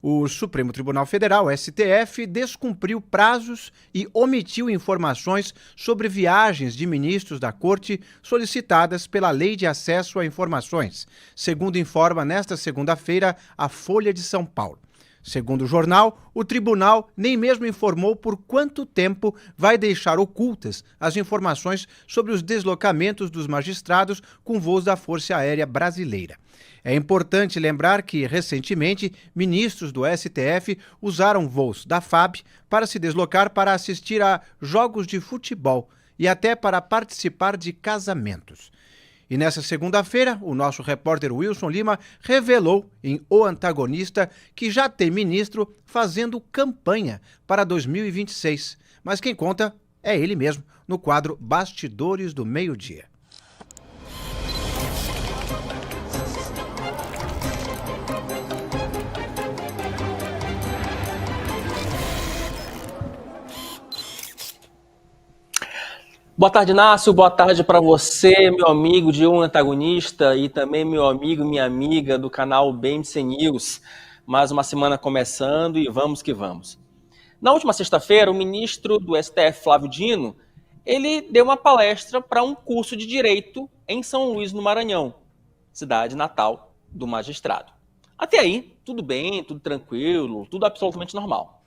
O Supremo Tribunal Federal, STF, descumpriu prazos e omitiu informações sobre viagens de ministros da Corte solicitadas pela Lei de Acesso a Informações, segundo informa nesta segunda-feira a Folha de São Paulo. Segundo o jornal, o tribunal nem mesmo informou por quanto tempo vai deixar ocultas as informações sobre os deslocamentos dos magistrados com voos da Força Aérea Brasileira. É importante lembrar que, recentemente, ministros do STF usaram voos da FAB para se deslocar para assistir a jogos de futebol e até para participar de casamentos. E nessa segunda-feira, o nosso repórter Wilson Lima revelou em O Antagonista que já tem ministro fazendo campanha para 2026. Mas quem conta é ele mesmo, no quadro Bastidores do Meio-Dia. Boa tarde, Inácio. Boa tarde para você, meu amigo de Um Antagonista e também meu amigo, minha amiga do canal BMC News. Mais uma semana começando e vamos que vamos. Na última sexta-feira, o ministro do STF, Flávio Dino, ele deu uma palestra para um curso de Direito em São Luís, no Maranhão, cidade natal do magistrado. Até aí, tudo bem, tudo tranquilo, tudo absolutamente normal.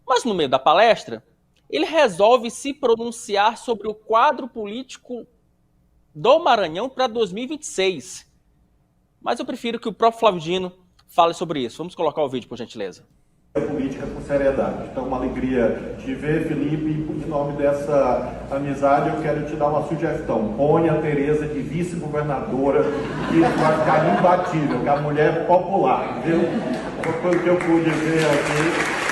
Mas no meio da palestra, ele resolve se pronunciar sobre o quadro político do Maranhão para 2026. Mas eu prefiro que o próprio Flávio Dino fale sobre isso. Vamos colocar o vídeo, por gentileza. A política com seriedade. Então, uma alegria te ver, Felipe, e em nome dessa amizade eu quero te dar uma sugestão. Ponha a Tereza de vice-governadora, que vai ficar imbatível, que é a mulher popular, viu? Foi o que eu pude ver aqui.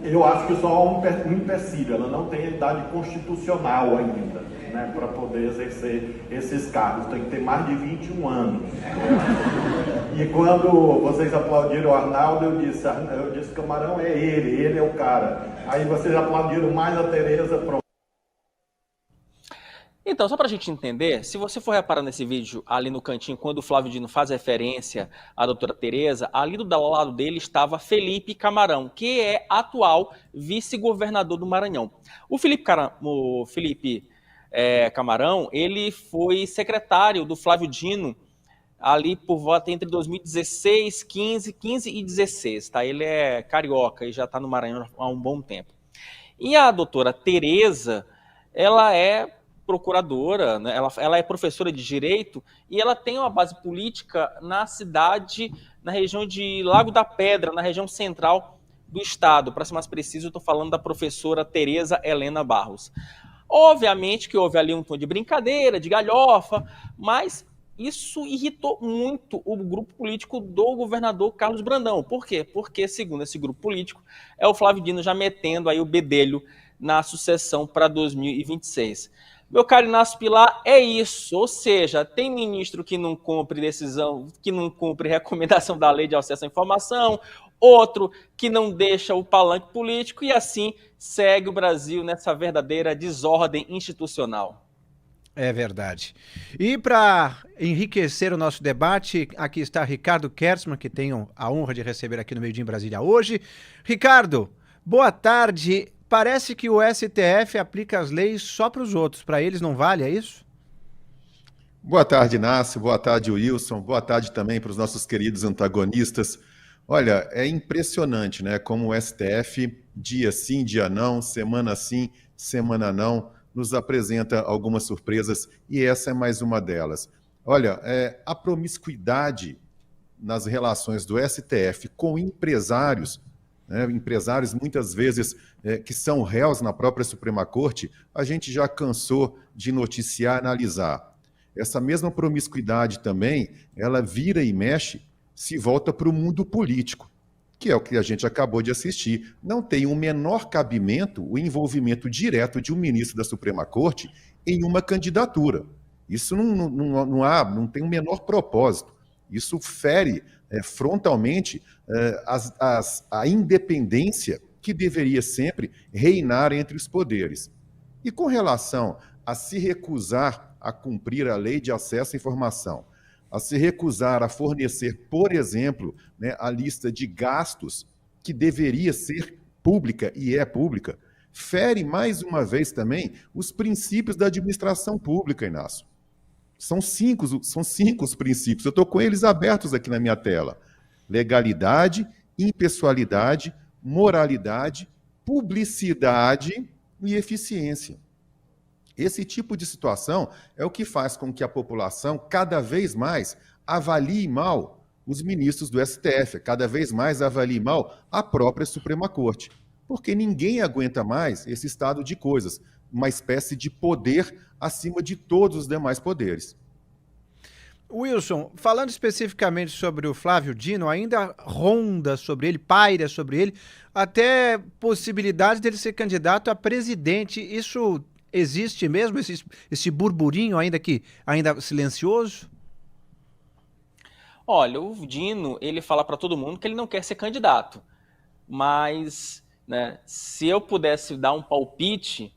Eu acho que só há um empecilho, ela não tem a idade constitucional ainda, né, para poder exercer esses cargos, tem que ter mais de 21 anos. E quando vocês aplaudiram o Arnaldo, eu disse Camarão é ele é o cara. Aí vocês aplaudiram mais a Tereza, pronto. Então, só para a gente entender, se você for reparar nesse vídeo, ali no cantinho, quando o Flávio Dino faz referência à doutora Tereza, ali do lado dele estava Felipe Camarão, que é atual vice-governador do Maranhão. O Felipe Camarão, ele foi secretário do Flávio Dino ali por volta entre 2016, 15 e 16, tá? Ele é carioca e já está no Maranhão há um bom tempo. E a doutora Tereza, ela é procuradora, né? Ela é professora de Direito e ela tem uma base política na cidade, na região de Lago da Pedra, na região central do estado. Para ser mais preciso, eu estou falando da professora Tereza Helena Barros. Obviamente que houve ali um tom de brincadeira, de galhofa, mas isso irritou muito o grupo político do governador Carlos Brandão. Por quê? Porque, segundo esse grupo político, é o Flávio Dino já metendo aí o bedelho na sucessão para 2026. Meu caro Inácio Pilar, é isso, ou seja, tem ministro que não cumpre decisão, que não cumpre recomendação da lei de acesso à informação, outro que não deixa o palanque político e assim segue o Brasil nessa verdadeira desordem institucional. É verdade. E para enriquecer o nosso debate, aqui está Ricardo Kertzmann, que tenho a honra de receber aqui no Meio Dia em Brasília hoje. Ricardo, boa tarde. Parece que o STF aplica as leis só para os outros, para eles não vale, é isso? Boa tarde, Inácio, boa tarde, Wilson, boa tarde também para os nossos queridos antagonistas. Olha, é impressionante, né, como o STF, dia sim, dia não, semana sim, semana não, nos apresenta algumas surpresas e essa é mais uma delas. Olha, a promiscuidade nas relações do STF com empresários, empresários muitas vezes que são réus na própria Suprema Corte, a gente já cansou de noticiar, analisar. Essa mesma promiscuidade também, ela vira e mexe, se volta para o mundo político, que é o que a gente acabou de assistir. Não tem o menor cabimento o envolvimento direto de um ministro da Suprema Corte em uma candidatura. Isso não tem o menor propósito. Isso fere frontalmente a independência que deveria sempre reinar entre os poderes. E com relação a se recusar a cumprir a lei de acesso à informação, a se recusar a fornecer, por exemplo, né, a lista de gastos que deveria ser pública e é pública, fere mais uma vez também os princípios da administração pública, Inácio. São cinco os princípios, eu estou com eles abertos aqui na minha tela. Legalidade, impessoalidade, moralidade, publicidade e eficiência. Esse tipo de situação é o que faz com que a população cada vez mais avalie mal os ministros do STF, cada vez mais avalie mal a própria Suprema Corte, porque ninguém aguenta mais esse estado de coisas, uma espécie de poder acima de todos os demais poderes. Wilson, falando especificamente sobre o Flávio Dino, ainda ronda sobre ele, paira sobre ele, até possibilidade dele ser candidato a presidente. Isso existe mesmo, esse burburinho ainda silencioso? Olha, o Dino, ele fala para todo mundo que ele não quer ser candidato, mas, né, se eu pudesse dar um palpite,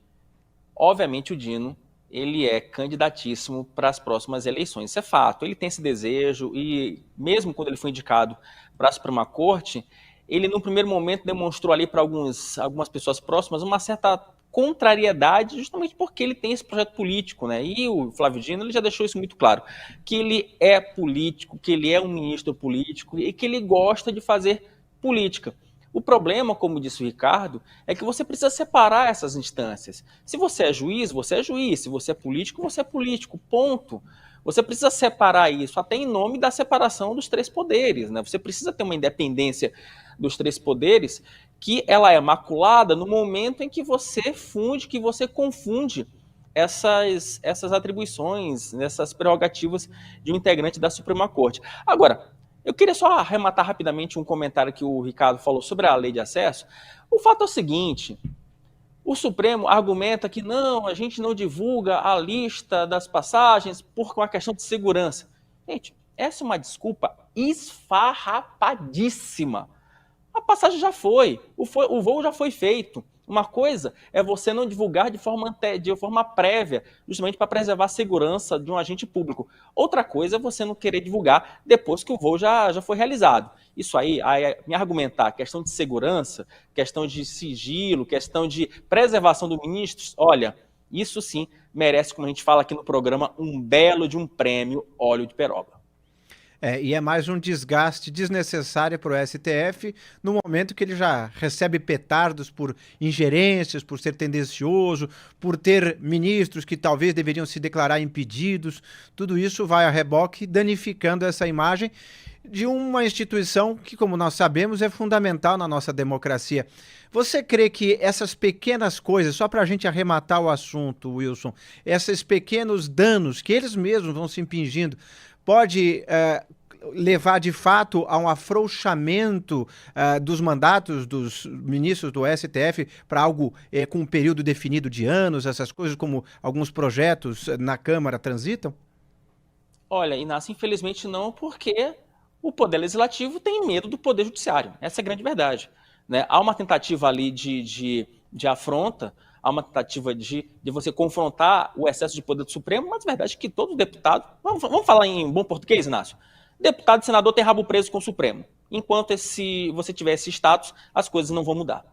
obviamente o Dino, ele é candidatíssimo para as próximas eleições, isso é fato, ele tem esse desejo e mesmo quando ele foi indicado para a Suprema Corte, ele no primeiro momento demonstrou ali para algumas pessoas próximas uma certa contrariedade, justamente porque ele tem esse projeto político, né? E o Flávio Dino ele já deixou isso muito claro, que ele é político, que ele é um ministro político e que ele gosta de fazer política. O problema, como disse o Ricardo, é que você precisa separar essas instâncias. Se você é juiz, você é juiz. Se você é político, você é político. Ponto. Você precisa separar isso, até em nome da separação dos três poderes, né? Você precisa ter uma independência dos três poderes, que ela é maculada no momento em que você confunde essas atribuições, essas prerrogativas de um integrante da Suprema Corte. Agora, eu queria só arrematar rapidamente um comentário que o Ricardo falou sobre a lei de acesso. O fato é o seguinte, o Supremo argumenta que não, a gente não divulga a lista das passagens por uma questão de segurança. Gente, essa é uma desculpa esfarrapadíssima. A passagem já foi, o voo já foi feito. Uma coisa é você não divulgar de forma prévia, justamente para preservar a segurança de um agente público. Outra coisa é você não querer divulgar depois que o voo já foi realizado. Isso aí, me argumentar, questão de segurança, questão de sigilo, questão de preservação do ministro, olha, isso sim merece, como a gente fala aqui no programa, um belo de um prêmio óleo de peroba. E é mais um desgaste desnecessário para o STF no momento que ele já recebe petardos por ingerências, por ser tendencioso, por ter ministros que talvez deveriam se declarar impedidos. Tudo isso vai a reboque, danificando essa imagem de uma instituição que, como nós sabemos, é fundamental na nossa democracia. Você crê que essas pequenas coisas, só para a gente arrematar o assunto, Wilson, esses pequenos danos que eles mesmos vão se impingindo, pode levar de fato a um afrouxamento dos mandatos dos ministros do STF para algo com um período definido de anos, essas coisas como alguns projetos na Câmara transitam? Olha, Inácio, infelizmente não, porque o Poder Legislativo tem medo do Poder Judiciário. Essa é a grande verdade, né? Há uma tentativa ali de afronta, há uma tentativa de você confrontar o excesso de poder do Supremo, mas a verdade é que todo deputado, vamos falar em bom português, Inácio, deputado e senador tem rabo preso com o Supremo. Enquanto você tiver esse status, as coisas não vão mudar.